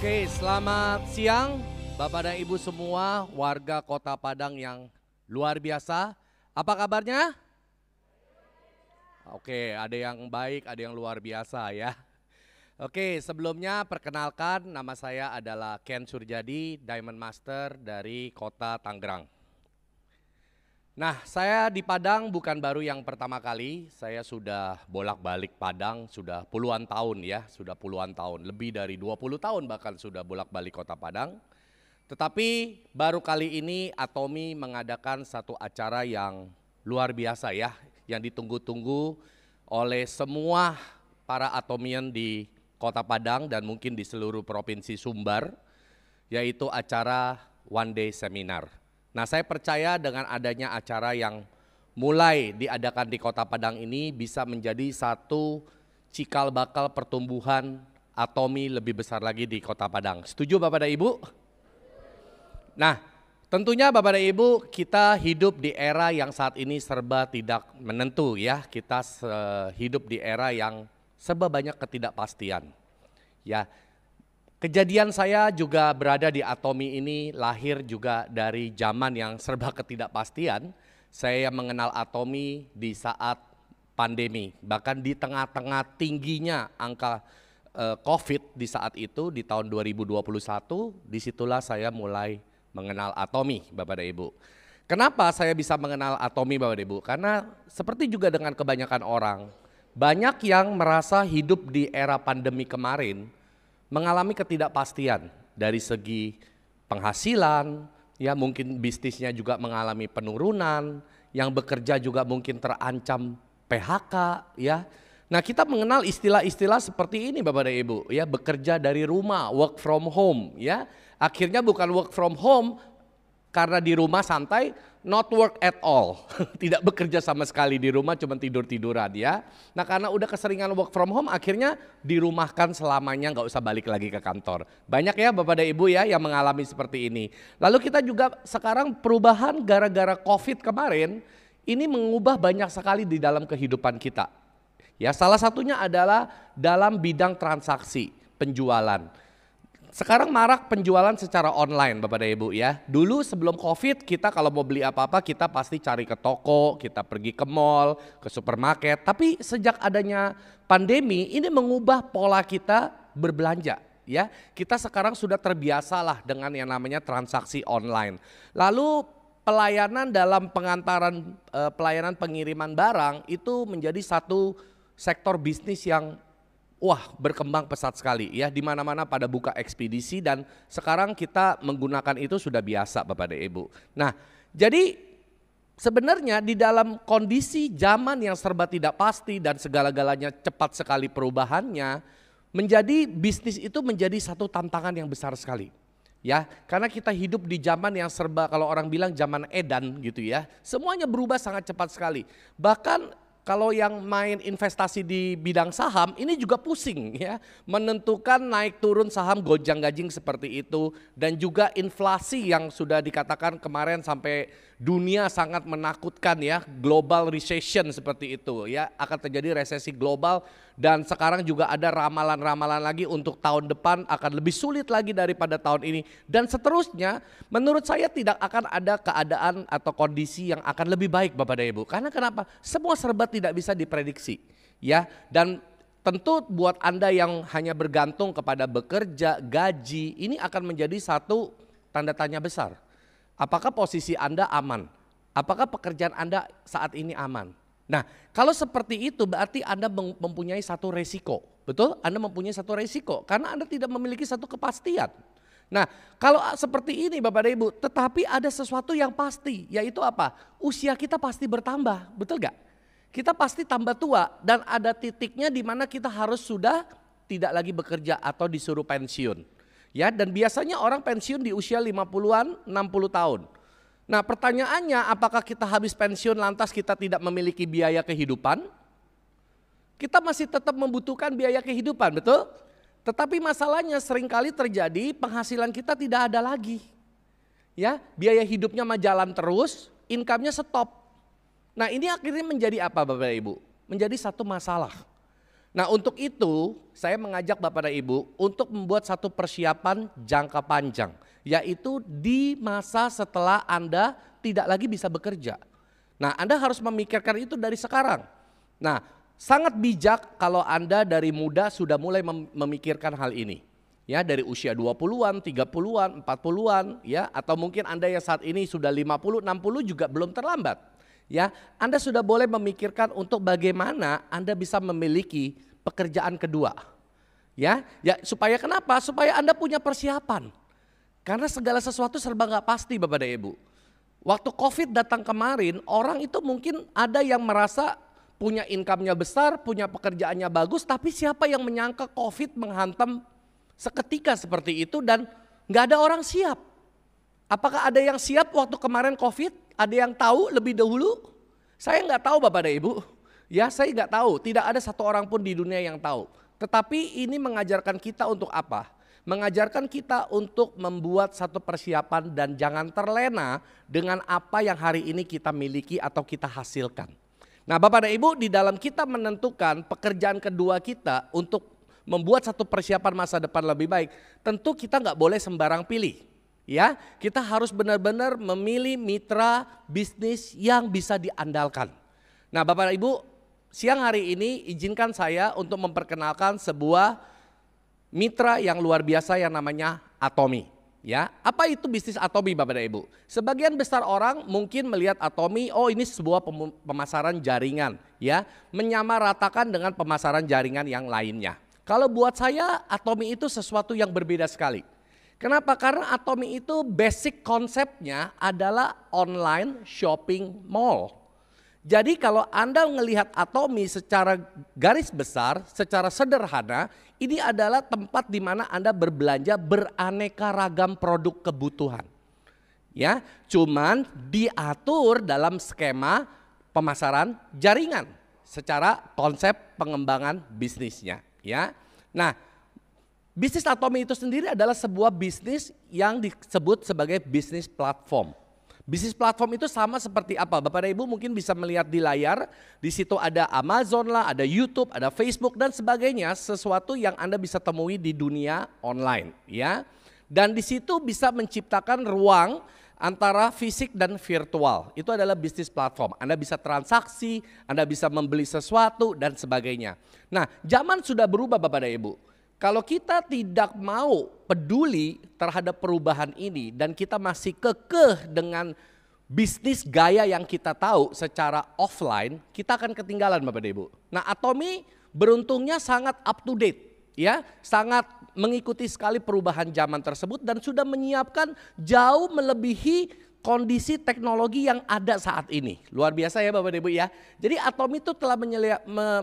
Oke, selamat siang Bapak dan Ibu semua warga Kota Padang yang luar biasa. Apa kabarnya? Oke, ada yang baik, ada yang luar biasa ya. Oke, sebelumnya perkenalkan nama saya adalah Ken Surjadi, Diamond Master dari Kota Tangerang. Nah, saya di Padang bukan baru yang pertama kali, saya sudah bolak-balik Padang sudah puluhan tahun ya, sudah puluhan tahun, lebih dari 20 tahun bahkan sudah bolak-balik Kota Padang. Tetapi baru kali ini Atomi mengadakan satu acara yang luar biasa ya, yang ditunggu-tunggu oleh semua para Atomian di Kota Padang dan mungkin di seluruh Provinsi Sumbar, yaitu acara One Day Seminar. Nah, saya percaya dengan adanya acara yang mulai diadakan di Kota Padang ini bisa menjadi satu cikal bakal pertumbuhan Atomi lebih besar lagi di Kota Padang. Setuju Bapak dan Ibu? Nah, tentunya Bapak dan Ibu, kita hidup di era yang saat ini serba tidak menentu ya. Kita hidup di era yang serba banyak ketidakpastian. Ya. Kejadian saya juga berada di Atomi ini lahir juga dari zaman yang serba ketidakpastian. Saya mengenal Atomi di saat pandemi, bahkan di tengah-tengah tingginya angka COVID di saat itu di tahun 2021, disitulah saya mulai mengenal Atomi Bapak dan Ibu. Kenapa saya bisa mengenal Atomi Bapak dan Ibu? Karena seperti juga dengan kebanyakan orang, banyak yang merasa hidup di era pandemi kemarin mengalami ketidakpastian dari segi penghasilan, ya mungkin bisnisnya juga mengalami penurunan, yang bekerja juga mungkin terancam PHK, ya. Nah, kita mengenal istilah-istilah seperti ini Bapak dan Ibu, ya, bekerja dari rumah, work from home, ya. Akhirnya bukan work from home karena di rumah santai, not work at all, tidak bekerja sama sekali di rumah, cuma tidur-tiduran ya. Nah, karena udah keseringan work from home, akhirnya dirumahkan selamanya, nggak usah balik lagi ke kantor. Banyak ya Bapak dan Ibu ya yang mengalami seperti ini. Lalu kita juga sekarang perubahan gara-gara COVID kemarin, ini mengubah banyak sekali di dalam kehidupan kita. Ya, salah satunya adalah dalam bidang transaksi, penjualan. Sekarang marak penjualan secara online Bapak dan Ibu ya. Dulu sebelum COVID kita kalau mau beli apa-apa kita pasti cari ke toko, kita pergi ke mall, ke supermarket. Tapi sejak adanya pandemi ini mengubah pola kita berbelanja ya. Kita sekarang sudah terbiasa lah dengan yang namanya transaksi online. Lalu pelayanan dalam pengantaran, pelayanan pengiriman barang itu menjadi satu sektor bisnis yang berkembang pesat sekali ya, di mana-mana pada buka ekspedisi dan sekarang kita menggunakan itu sudah biasa Bapak dan Ibu. Nah, jadi sebenarnya di dalam kondisi zaman yang serba tidak pasti dan segala-galanya cepat sekali perubahannya, menjadi bisnis itu menjadi satu tantangan yang besar sekali. Ya, karena kita hidup di zaman yang serba, kalau orang bilang zaman edan gitu ya. Semuanya berubah sangat cepat sekali. Bahkan kalau yang main investasi di bidang saham ini juga pusing ya, menentukan naik turun saham gonjang-ganjing seperti itu, dan juga inflasi yang sudah dikatakan kemarin sampai dunia sangat menakutkan ya, global recession seperti itu ya, akan terjadi resesi global. Dan sekarang juga ada ramalan-ramalan lagi untuk tahun depan akan lebih sulit lagi daripada tahun ini. Dan seterusnya, menurut saya tidak akan ada keadaan atau kondisi yang akan lebih baik Bapak dan Ibu. Karena kenapa? Semua serba tidak bisa diprediksi. Ya, dan tentu buat Anda yang hanya bergantung kepada bekerja, gaji, ini akan menjadi satu tanda tanya besar. Apakah posisi Anda aman? Apakah pekerjaan Anda saat ini aman? Nah, kalau seperti itu berarti Anda mempunyai satu resiko, betul? Anda mempunyai satu resiko karena Anda tidak memiliki satu kepastian. Nah, kalau seperti ini Bapak dan Ibu, tetapi ada sesuatu yang pasti, yaitu apa? Usia kita pasti bertambah, betul gak? Kita pasti tambah tua dan ada titiknya di mana kita harus sudah tidak lagi bekerja atau disuruh pensiun. Ya, dan biasanya orang pensiun di usia 50-an, 60 tahun. Nah, pertanyaannya, apakah kita habis pensiun lantas kita tidak memiliki biaya kehidupan? Kita masih tetap membutuhkan biaya kehidupan, betul? Tetapi masalahnya seringkali terjadi penghasilan kita tidak ada lagi. Ya, biaya hidupnya mah jalan terus, income-nya stop. Nah, ini akhirnya menjadi apa Bapak Ibu? Menjadi satu masalah. Nah, untuk itu saya mengajak Bapak dan Ibu untuk membuat satu persiapan jangka panjang, yaitu di masa setelah Anda tidak lagi bisa bekerja. Nah, Anda harus memikirkan itu dari sekarang. Nah, sangat bijak kalau Anda dari muda sudah mulai memikirkan hal ini. Ya, dari usia 20-an, 30-an, 40-an, ya, atau mungkin Anda yang saat ini sudah 50, 60 juga belum terlambat. Ya, Anda sudah boleh memikirkan untuk bagaimana Anda bisa memiliki pekerjaan kedua. Ya, supaya kenapa? Supaya Anda punya persiapan. Karena segala sesuatu serba nggak pasti Bapak dan Ibu. Waktu COVID datang kemarin, orang itu mungkin ada yang merasa punya income-nya besar, punya pekerjaannya bagus, tapi siapa yang menyangka COVID menghantam seketika seperti itu dan nggak ada orang siap. Apakah ada yang siap waktu kemarin COVID? Ada yang tahu lebih dahulu? Saya nggak tahu Bapak dan Ibu. Ya, saya nggak tahu. Tidak ada satu orang pun di dunia yang tahu. Tetapi ini mengajarkan kita untuk apa? Mengajarkan kita untuk membuat satu persiapan dan jangan terlena dengan apa yang hari ini kita miliki atau kita hasilkan. Nah, Bapak dan Ibu, di dalam kita menentukan pekerjaan kedua kita untuk membuat satu persiapan masa depan lebih baik, tentu kita nggak boleh sembarang pilih. Ya, kita harus benar-benar memilih mitra bisnis yang bisa diandalkan. Nah, Bapak dan Ibu, siang hari ini izinkan saya untuk memperkenalkan sebuah mitra yang luar biasa yang namanya Atomy. Ya, apa itu bisnis Atomy Bapak dan Ibu? Sebagian besar orang mungkin melihat Atomy, oh ini sebuah pemasaran jaringan, ya, menyamaratakan dengan pemasaran jaringan yang lainnya. Kalau buat saya Atomy itu sesuatu yang berbeda sekali. Kenapa? Karena Atomy itu basic konsepnya adalah online shopping mall. Jadi kalau Anda melihat Atomy secara garis besar, secara sederhana, ini adalah tempat di mana Anda berbelanja beraneka ragam produk kebutuhan. Ya, cuman diatur dalam skema pemasaran jaringan secara konsep pengembangan bisnisnya, ya. Nah, bisnis Atomy itu sendiri adalah sebuah bisnis yang disebut sebagai bisnis platform. Bisnis platform itu sama seperti apa? Bapak dan Ibu mungkin bisa melihat di layar, di situ ada Amazon lah, ada YouTube, ada Facebook dan sebagainya, sesuatu yang Anda bisa temui di dunia online, ya. Dan di situ bisa menciptakan ruang antara fisik dan virtual. Itu adalah bisnis platform. Anda bisa transaksi, Anda bisa membeli sesuatu dan sebagainya. Nah, zaman sudah berubah Bapak dan Ibu. Kalau kita tidak mau peduli terhadap perubahan ini dan kita masih kekeh dengan bisnis gaya yang kita tahu secara offline, kita akan ketinggalan Bapak dan Ibu. Nah, Atomy beruntungnya sangat up to date, ya, sangat mengikuti sekali perubahan zaman tersebut dan sudah menyiapkan jauh melebihi kondisi teknologi yang ada saat ini. Luar biasa ya Bapak dan Ibu ya. Jadi Atomy itu telah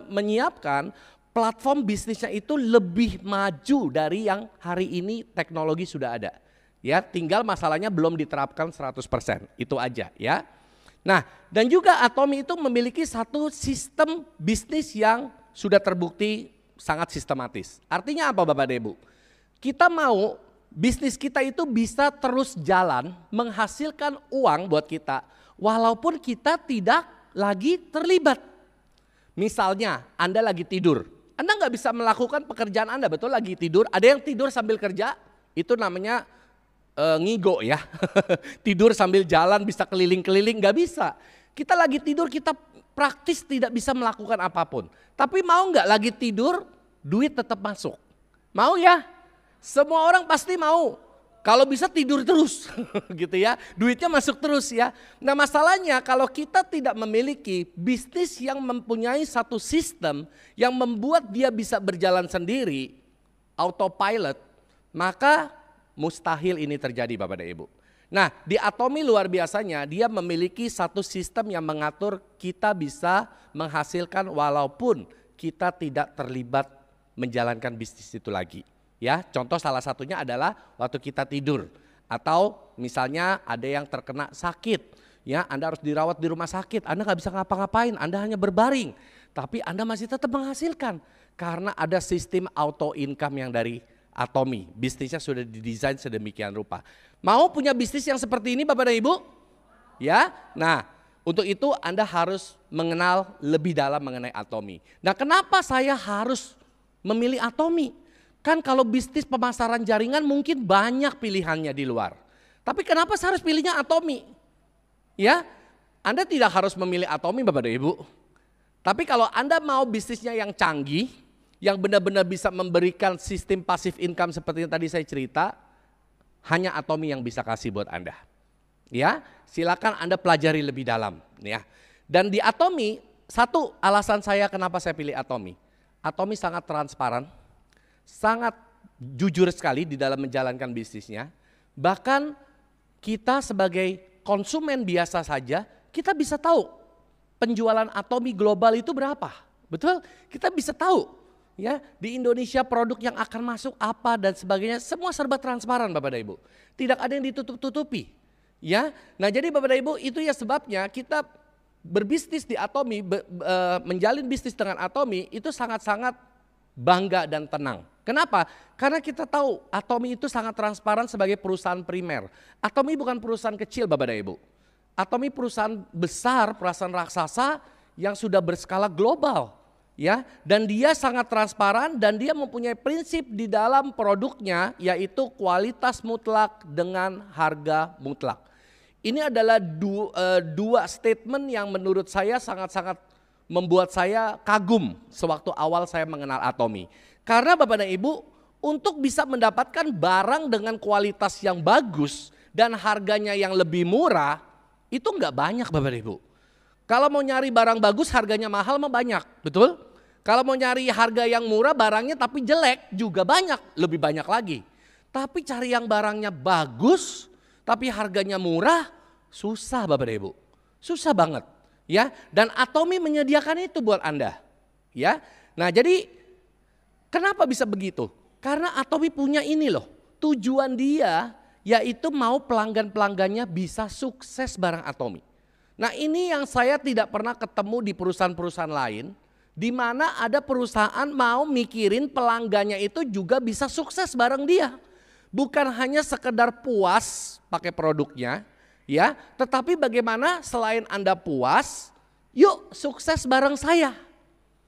menyiapkan platform bisnisnya itu lebih maju dari yang hari ini teknologi sudah ada. Ya, tinggal masalahnya belum diterapkan 100%. Itu aja ya. Nah, dan juga Atomy itu memiliki satu sistem bisnis yang sudah terbukti sangat sistematis. Artinya apa Bapak dan Ibu? Kita mau bisnis kita itu bisa terus jalan menghasilkan uang buat kita walaupun kita tidak lagi terlibat. Misalnya Anda lagi tidur. Anda nggak bisa melakukan pekerjaan Anda, betul lagi tidur. Ada yang tidur sambil kerja, itu namanya ngigo ya. Tidur sambil jalan bisa keliling-keliling, nggak bisa. Kita lagi tidur, kita praktis tidak bisa melakukan apapun. Tapi mau nggak lagi tidur, duit tetap masuk. Mau ya? Semua orang pasti mau. Kalau bisa tidur terus gitu ya, duitnya masuk terus ya. Nah masalahnya kalau kita tidak memiliki bisnis yang mempunyai satu sistem yang membuat dia bisa berjalan sendiri, autopilot, maka mustahil ini terjadi Bapak dan Ibu. Nah di Atomy luar biasanya dia memiliki satu sistem yang mengatur kita bisa menghasilkan walaupun kita tidak terlibat menjalankan bisnis itu lagi. Ya, contoh salah satunya adalah waktu kita tidur atau misalnya ada yang terkena sakit, ya Anda harus dirawat di rumah sakit, Anda nggak bisa ngapa-ngapain, Anda hanya berbaring, tapi Anda masih tetap menghasilkan karena ada sistem auto income yang dari Atomy, bisnisnya sudah didesain sedemikian rupa. Mau punya bisnis yang seperti ini Bapak dan Ibu? Ya, nah Untuk itu Anda harus mengenal lebih dalam mengenai Atomi. Nah, kenapa saya harus memilih Atomi? Kan kalau bisnis pemasaran jaringan mungkin banyak pilihannya di luar. Tapi kenapa saya harus pilihnya Atomi? Ya, Anda tidak harus memilih Atomi Bapak dan Ibu. Tapi kalau Anda mau bisnisnya yang canggih, yang benar-benar bisa memberikan sistem passive income seperti yang tadi saya cerita, hanya Atomi yang bisa kasih buat Anda. Ya, silakan Anda pelajari lebih dalam, ya. Dan di Atomi, satu alasan saya kenapa saya pilih Atomi. Atomi sangat transparan, sangat jujur sekali di dalam menjalankan bisnisnya. Bahkan kita sebagai konsumen biasa saja, kita bisa tahu penjualan Atomi global itu berapa. Betul? Kita bisa tahu, ya, di Indonesia produk yang akan masuk apa dan sebagainya, semua serba transparan Bapak dan Ibu. Tidak ada yang ditutup-tutupi. Ya, nah jadi Bapak dan Ibu itu ya sebabnya kita berbisnis di Atomi, menjalin bisnis dengan Atomi itu sangat-sangat bangga dan tenang. Kenapa? Karena kita tahu Atomi itu sangat transparan sebagai perusahaan primer. Atomi bukan perusahaan kecil Bapak dan Ibu. Atomi perusahaan besar, perusahaan raksasa yang sudah berskala global. Ya, dan dia sangat transparan dan dia mempunyai prinsip di dalam produknya yaitu kualitas mutlak dengan harga mutlak. Ini adalah dua statement yang menurut saya sangat-sangat membuat saya kagum sewaktu awal saya mengenal Atomi. Karena Bapak dan Ibu untuk bisa mendapatkan barang dengan kualitas yang bagus dan harganya yang lebih murah itu nggak banyak Bapak dan Ibu. Kalau mau nyari barang bagus harganya mahal mah banyak, betul? Kalau mau nyari harga yang murah barangnya tapi jelek juga banyak, lebih banyak lagi. Tapi cari yang barangnya bagus tapi harganya murah susah Bapak dan Ibu. Susah banget, ya. Dan Atomi menyediakan itu buat Anda, ya. Nah, jadi kenapa bisa begitu? Karena Atomi punya ini loh. Tujuan dia yaitu mau pelanggan-pelanggannya bisa sukses bareng Atomi. Nah, ini yang saya tidak pernah ketemu di perusahaan-perusahaan lain, di mana ada perusahaan mau mikirin pelanggannya itu juga bisa sukses bareng dia. Bukan hanya sekedar puas pakai produknya, ya, tetapi bagaimana selain Anda puas, yuk sukses bareng saya.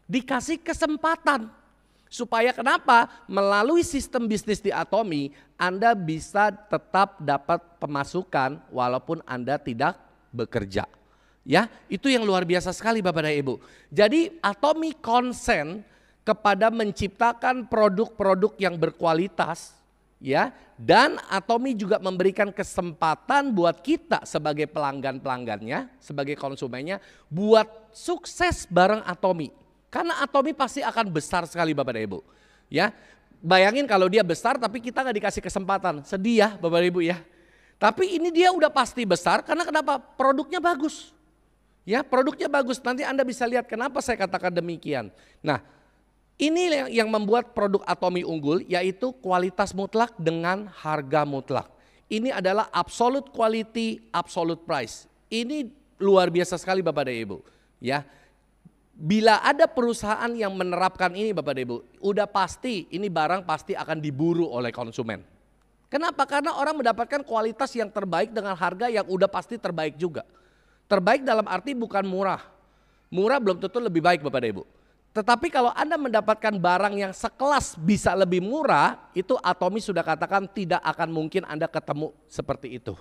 Dikasih kesempatan. Supaya kenapa? Melalui sistem bisnis di Atomi, Anda bisa tetap dapat pemasukan walaupun Anda tidak bekerja. Ya, itu yang luar biasa sekali Bapak dan Ibu. Jadi Atomi konsen kepada menciptakan produk-produk yang berkualitas, ya, dan Atomi juga memberikan kesempatan buat kita sebagai pelanggan-pelanggannya, sebagai konsumennya, buat sukses bareng Atomi. Karena Atomi pasti akan besar sekali Bapak dan Ibu. Ya, bayangin kalau dia besar tapi kita nggak dikasih kesempatan, sedih ya Bapak dan Ibu ya. Tapi ini dia udah pasti besar karena kenapa? Produknya bagus. Ya, produknya bagus. Nanti Anda bisa lihat kenapa saya katakan demikian. Nah, ini yang membuat produk Atomi unggul yaitu kualitas mutlak dengan harga mutlak. Ini adalah absolute quality, absolute price. Ini luar biasa sekali Bapak dan Ibu. Ya, bila ada perusahaan yang menerapkan ini Bapak dan Ibu, udah pasti ini barang pasti akan diburu oleh konsumen. Kenapa? Karena orang mendapatkan kualitas yang terbaik dengan harga yang udah pasti terbaik juga. Terbaik dalam arti bukan murah. Murah belum tentu lebih baik Bapak dan Ibu. Tetapi kalau Anda mendapatkan barang yang sekelas bisa lebih murah, itu Atomi sudah katakan tidak akan mungkin Anda ketemu seperti itu.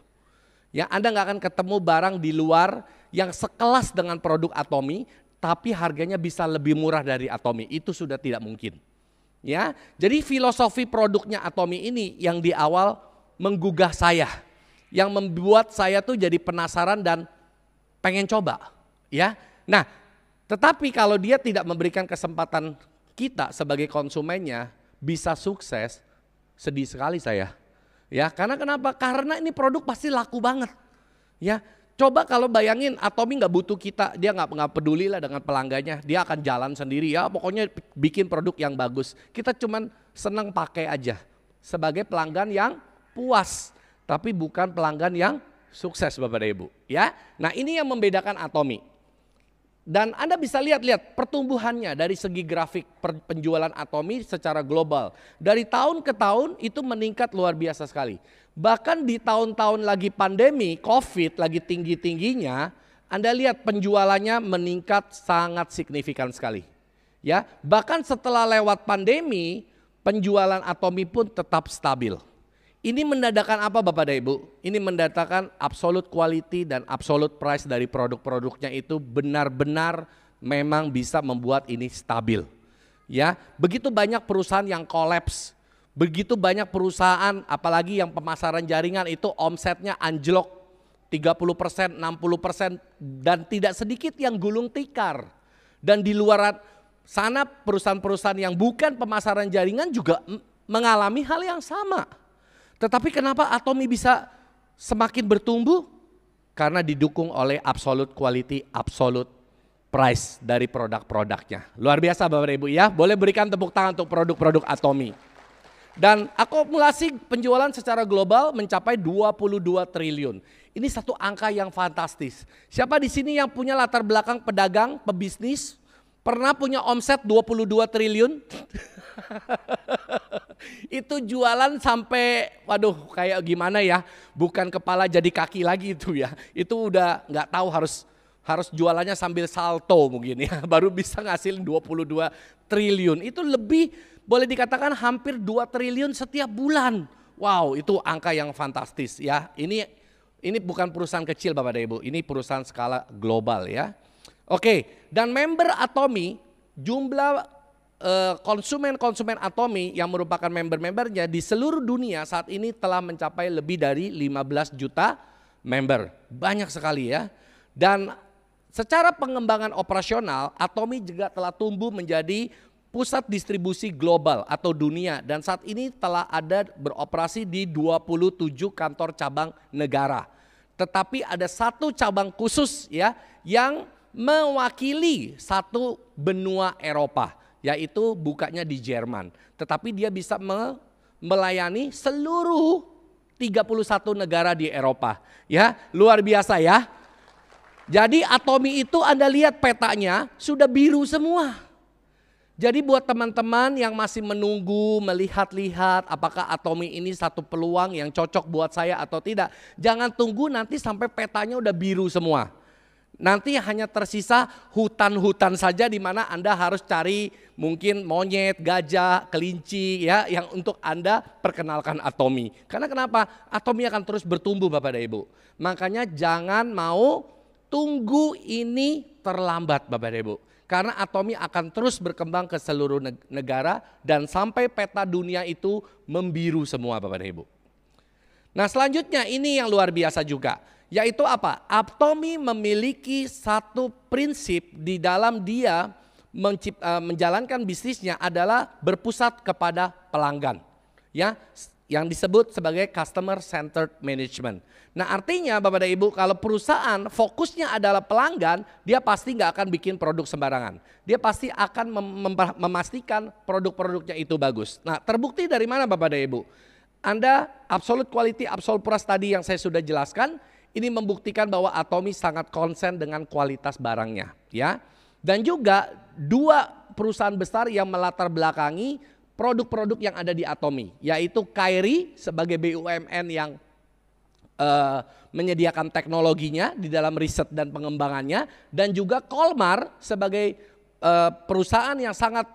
Ya, Anda nggak akan ketemu barang di luar yang sekelas dengan produk Atomi, tapi harganya bisa lebih murah dari Atomi. Itu sudah tidak mungkin. Ya, jadi filosofi produknya Atomi ini yang di awal menggugah saya, yang membuat saya tuh jadi penasaran dan pengen coba, ya. Nah, tetapi kalau dia tidak memberikan kesempatan kita sebagai konsumennya bisa sukses, sedih sekali saya. Ya, karena kenapa? Karena ini produk pasti laku banget. Ya, coba kalau bayangin Atomi nggak butuh kita, dia nggak peduli lah dengan pelanggannya, dia akan jalan sendiri ya. Pokoknya bikin produk yang bagus. Kita cuman senang pakai aja sebagai pelanggan yang puas, tapi bukan pelanggan yang sukses Bapak dan Ibu, ya. Nah, ini yang membedakan Atomi. Dan Anda bisa lihat pertumbuhannya dari segi grafik penjualan Atomi secara global. Dari tahun ke tahun itu meningkat luar biasa sekali. Bahkan di tahun-tahun lagi pandemi, COVID lagi tinggi-tingginya, Anda lihat penjualannya meningkat sangat signifikan sekali. Ya, bahkan setelah lewat pandemi, penjualan Atomy pun tetap stabil. Ini mendatangkan apa Bapak dan Ibu? Ini mendatangkan absolute quality dan absolute price dari produk-produknya itu benar-benar memang bisa membuat ini stabil. Ya, begitu banyak perusahaan yang kolaps, begitu banyak perusahaan apalagi yang pemasaran jaringan itu omsetnya anjlok 30%, 60% dan tidak sedikit yang gulung tikar. Dan di luar sana perusahaan-perusahaan yang bukan pemasaran jaringan juga mengalami hal yang sama. Tetapi kenapa Atomy bisa semakin bertumbuh? Karena didukung oleh absolute quality, absolute price dari produk-produknya. Luar biasa Bapak Ibu ya, boleh berikan tepuk tangan untuk produk-produk Atomy. Dan akumulasi penjualan secara global mencapai 22 triliun. Ini satu angka yang fantastis. Siapa di sini yang punya latar belakang pedagang, pebisnis, pernah punya omset 22 triliun? Itu jualan sampai, waduh kayak gimana ya, bukan kepala jadi kaki lagi itu ya. Itu udah nggak tahu harus jualannya sambil salto mungkin ya, baru bisa ngasilin 22 triliun. Itu lebih boleh dikatakan hampir 2 triliun setiap bulan. Wow, itu angka yang fantastis ya. Ini bukan perusahaan kecil Bapak dan Ibu, ini perusahaan skala global ya. Oke, dan member Atomy, jumlah konsumen Atomy yang merupakan member-membernya di seluruh dunia saat ini telah mencapai lebih dari 15 juta member. Banyak sekali ya. Dan secara pengembangan operasional, Atomy juga telah tumbuh menjadi pusat distribusi global atau dunia dan saat ini telah ada beroperasi di 27 kantor cabang negara. Tetapi ada satu cabang khusus ya yang mewakili satu benua Eropa, yaitu bukanya di Jerman. Tetapi dia bisa melayani seluruh 31 negara di Eropa. Ya, luar biasa ya. Jadi Atomy itu Anda lihat petanya sudah biru semua. Jadi buat teman-teman yang masih menunggu, melihat-lihat apakah Atomy ini satu peluang yang cocok buat saya atau tidak, jangan tunggu nanti sampai petanya udah biru semua. Nanti hanya tersisa hutan-hutan saja di mana Anda harus cari mungkin monyet, gajah, kelinci ya yang untuk Anda perkenalkan Atomy. Karena kenapa? Atomy akan terus bertumbuh Bapak dan Ibu. Makanya jangan mau tunggu ini terlambat Bapak dan Ibu. Karena Atomy akan terus berkembang ke seluruh negara dan sampai peta dunia itu membiru semua Bapak dan Ibu. Nah selanjutnya ini yang luar biasa juga. Yaitu apa? Atomy memiliki satu prinsip di dalam dia menjalankan bisnisnya adalah berpusat kepada pelanggan. Ya, yang disebut sebagai customer centered management. Nah artinya Bapak dan Ibu kalau perusahaan fokusnya adalah pelanggan, dia pasti nggak akan bikin produk sembarangan. Dia pasti akan memastikan produk-produknya itu bagus. Nah terbukti dari mana Bapak dan Ibu? Anda absolute quality, absolute price tadi yang saya sudah jelaskan, ini membuktikan bahwa Atomy sangat konsen dengan kualitas barangnya. Ya. Dan juga dua perusahaan besar yang melatar belakangi produk-produk yang ada di Atomy, yaitu Kairi sebagai BUMN yang menyediakan teknologinya di dalam riset dan pengembangannya, dan juga Kolmar sebagai perusahaan yang sangat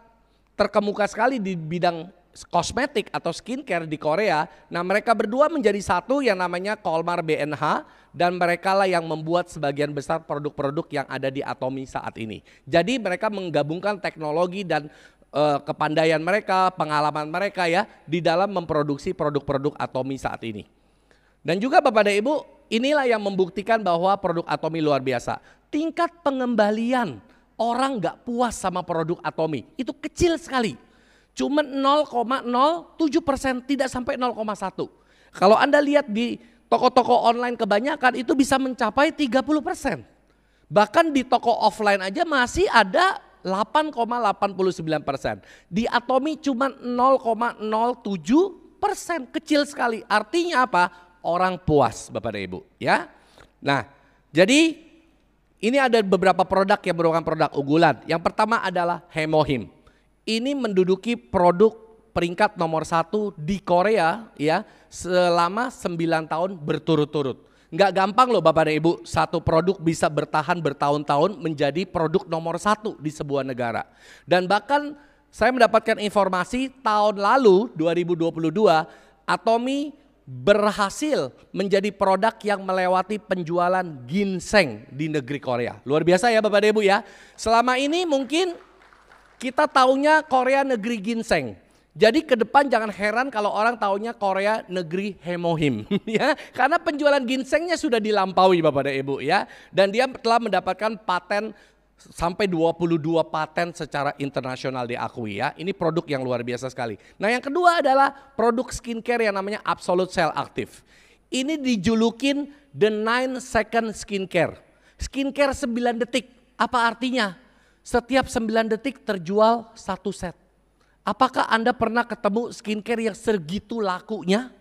terkemuka sekali di bidang kosmetik atau skincare di Korea. Nah mereka berdua menjadi satu yang namanya Kolmar BNH dan mereka lah yang membuat sebagian besar produk-produk yang ada di Atomy saat ini. Jadi mereka menggabungkan teknologi dan kepandaian mereka, pengalaman mereka ya di dalam memproduksi produk-produk Atomy saat ini. Dan juga Bapak dan Ibu, inilah yang membuktikan bahwa produk Atomy luar biasa. Tingkat pengembalian orang nggak puas sama produk Atomy itu kecil sekali. Cuma 0,07%, tidak sampai 0,1. Kalau Anda lihat di toko-toko online kebanyakan itu bisa mencapai 30%. Bahkan di toko offline aja masih ada 8,89%. Di Atomy cuma 0,07%, kecil sekali. Artinya apa? Orang puas Bapak dan Ibu ya. Nah jadi ini ada beberapa produk yang merupakan produk unggulan. Yang pertama adalah Hemohim. Ini menduduki produk peringkat nomor 1 di Korea ya selama 9 tahun berturut-turut. Nggak gampang loh Bapak dan Ibu, satu produk bisa bertahan bertahun-tahun menjadi produk nomor satu di sebuah negara. Dan bahkan saya mendapatkan informasi tahun lalu 2022, Atomy berhasil menjadi produk yang melewati penjualan ginseng di negeri Korea. Luar biasa ya Bapak dan Ibu ya. Selama ini mungkin kita taunya Korea negeri ginseng. Jadi ke depan jangan heran kalau orang taunya Korea negeri hemohim ya, karena penjualan ginsengnya sudah dilampaui Bapak dan Ibu ya, dan dia telah mendapatkan paten sampai 22 paten secara internasional diakui ya. Ini produk yang luar biasa sekali. Nah, yang kedua adalah produk skincare yang namanya Absolute Cell Active. Ini dijulukin the 9 second skincare. Skincare 9 detik. Apa artinya? Setiap 9 detik terjual satu set. Apakah Anda pernah ketemu skincare yang segitu lakunya?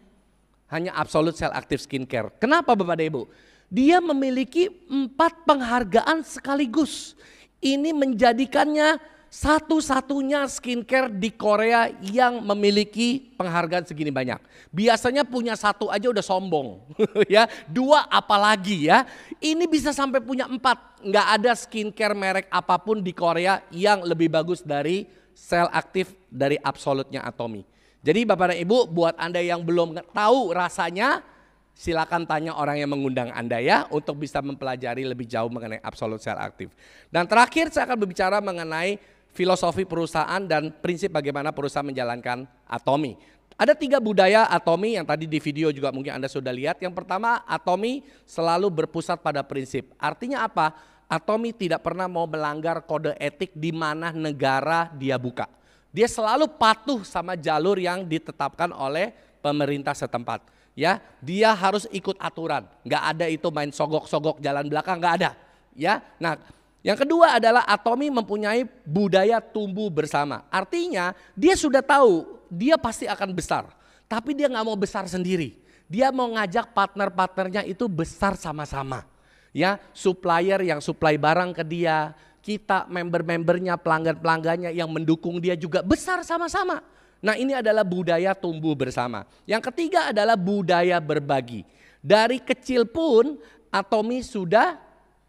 Hanya Absolute Cell Active Skincare. Kenapa Bapak dan Ibu? Dia memiliki 4 penghargaan sekaligus. Ini menjadikannya satu-satunya skincare di Korea yang memiliki penghargaan segini banyak. Biasanya punya 1 aja udah sombong, ya 2 apalagi ya. Ini bisa sampai punya 4. Nggak ada skincare merek apapun di Korea yang lebih bagus dari sel aktif dari Absolute-nya Atomy. Jadi Bapak dan Ibu, buat Anda yang belum tahu rasanya, silakan tanya orang yang mengundang Anda ya, untuk bisa mempelajari lebih jauh mengenai Absolute Cell Active. Dan terakhir saya akan berbicara mengenai filosofi perusahaan dan prinsip bagaimana perusahaan menjalankan Atomy. Ada 3 budaya Atomy yang tadi di video juga mungkin Anda sudah lihat. Yang pertama, Atomy selalu berpusat pada prinsip. Artinya apa? Atomy tidak pernah mau melanggar kode etik di mana negara dia buka. Dia selalu patuh sama jalur yang ditetapkan oleh pemerintah setempat. Ya, dia harus ikut aturan. Nggak ada itu main sogok-sogok jalan belakang, nggak ada. Ya, nah yang kedua adalah Atomy mempunyai budaya tumbuh bersama. Artinya dia sudah tahu dia pasti akan besar, tapi dia nggak mau besar sendiri. Dia mau ngajak partner-partnernya itu besar sama-sama. Ya, supplier yang supply barang ke dia, kita member-membernya, pelanggan-pelanggannya yang mendukung dia juga besar sama-sama. Nah, ini adalah budaya tumbuh bersama. Yang ketiga adalah budaya berbagi. Dari kecil pun Atomy sudah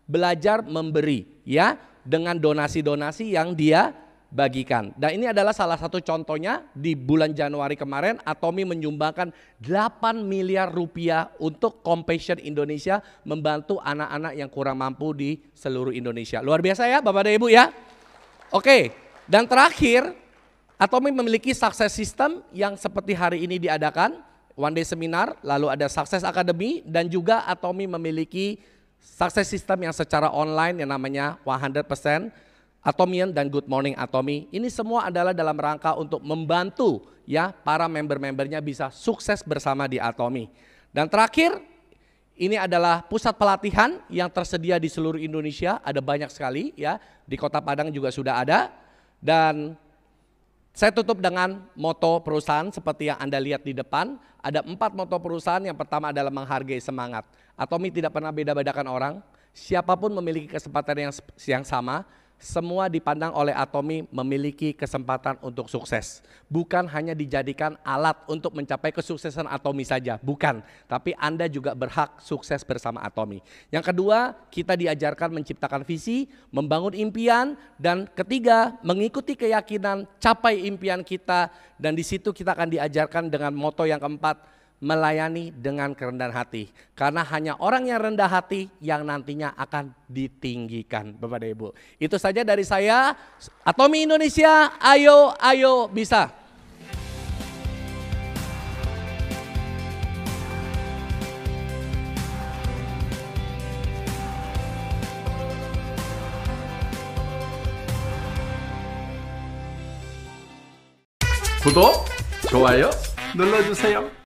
belajar memberi ya, dengan donasi-donasi yang dia bagikan. Dan ini adalah salah satu contohnya di bulan Januari kemarin Atomy menyumbangkan 8 miliar rupiah untuk Compassion Indonesia membantu anak-anak yang kurang mampu di seluruh Indonesia. Luar biasa ya Bapak dan Ibu ya. Oke, dan terakhir Atomy memiliki success system yang seperti hari ini diadakan, one day seminar, lalu ada Success Academy, dan juga Atomy memiliki success system yang secara online yang namanya 100% Atomian dan Good Morning Atomy. Ini semua adalah dalam rangka untuk membantu ya para member-membernya bisa sukses bersama di Atomy. Dan terakhir, ini adalah pusat pelatihan yang tersedia di seluruh Indonesia, ada banyak sekali ya, di Kota Padang juga sudah ada. Dan saya tutup dengan moto perusahaan seperti yang Anda lihat di depan. Ada 4 moto perusahaan. Yang pertama adalah menghargai semangat. Atomy tidak pernah beda-bedakan orang. Siapapun memiliki kesempatan yang sama. Semua dipandang oleh Atomy memiliki kesempatan untuk sukses. Bukan hanya dijadikan alat untuk mencapai kesuksesan Atomy saja. Bukan. Tapi Anda juga berhak sukses bersama Atomy. Yang kedua, kita diajarkan menciptakan visi, membangun impian. Dan ketiga, mengikuti keyakinan, capai impian kita. Dan di situ kita akan diajarkan dengan moto yang keempat, melayani dengan kerendahan hati. Karena hanya orang yang rendah hati yang nantinya akan ditinggikan Bapak dan Ibu. Itu saja dari saya. Atomy Indonesia, ayo bisa. 구독, 좋아요 눌러주세요.